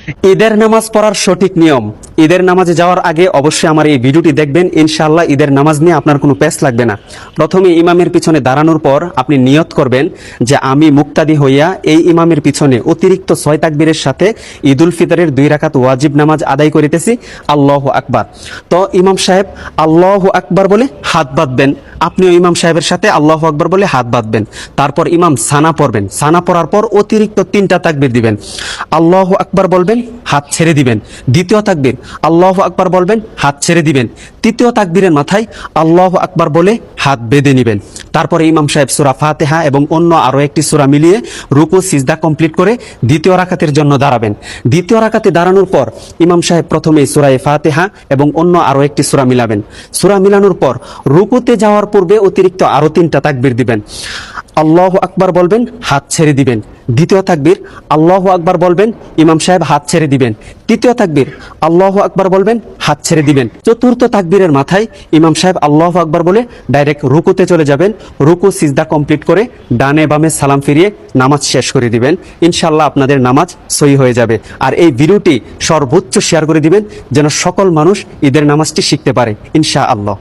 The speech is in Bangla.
ঈদের নামাজ পড়ার সঠিক নিয়ম। ঈদের নামাজে যাওয়ার আগে অবশ্যই আমার এই ভিডিওটি দেখবেন। ইনশাআল্লাহ ঈদের নামাজ নিয়ে আপনার কোনো পেস লাগবে না। প্রথমে ইমামের পিছনে দাঁড়ানোর পর আপনি নিয়ত করবেন যে আমি মুক্তাদি হইয়া এই ইমামের পিছনে অতিরিক্ত 6 তাকবীরের সাথে ঈদুল ফিতরের 2 রাকাত ওয়াজিব নামাজ আদায় করিতেছি। আল্লাহু আকবার। তো ইমাম সাহেব আল্লাহু আকবার বলে হাত বাঁধবেন, আপনিও ইমাম সাহেবের সাথে আল্লাহু আকবার বলে হাত বাঁধবেন। তারপর ইমাম সানা পড়বেন, সানা পড়ার পর অতিরিক্ত 3টা তাকবীর দিবেন। আল্লাহু আকবার বলবেন, হাত ছেড়ে দিবেন। দ্বিতীয় তাকবীর আল্লাহু আকবার বলবেন, হাত ছেড়ে দিবেন। তৃতীয় তাকবীরের মাথায় আল্লাহু আকবার বলে হাত বেঁধে নেবেন। তারপরে ইমাম সাহেব সূরা ফাতিহা এবং অন্য আরো একটি সূরা মিলিয়ে রুকু সিজদা কমপ্লিট করে দ্বিতীয় রাকাতের জন্য দাঁড়াবেন। দ্বিতীয় রাকাতে দাঁড়ানোর পর ইমাম সাহেব প্রথমে সূরা ফাতিহা এবং অন্য আরো একটি সূরা মিলাবেন। সূরা মিলানোর পর রুকুতে যাওয়ার পূর্বে অতিরিক্ত আরো 3টা তাকবীর দিবেন। আল্লাহু আকবার বলবেন, হাত ছেড়ে দিবেন। দ্বিতীয় তাকবীর আল্লাহু আকবার বলবেন, ইমাম সাহেব হাত ছেড়ে দিবেন। তৃতীয় তাকবীর আল্লাহু আকবার বলবেন, হাত ছেড়ে দিবেন। চতুর্থ তাকবীরের মাথায় ইমাম সাহেব আল্লাহু আকবার বলে ডাইরেক্ট রুকুতে চলে যাবেন। রুকু সিজদা কমপ্লিট করে ডানে বামে সালাম ফিরিয়ে নামাজ শেষ করে দিবেন। ইনশাআল্লাহ আপনাদের নামাজ সহি হয়ে যাবে। আর এই ভিডিওটি সর্বোচ্চ শেয়ার করে দিবেন যেন সকল মানুষ ঈদের নামাজটি শিখতে পারে ইনশাআল্লাহ।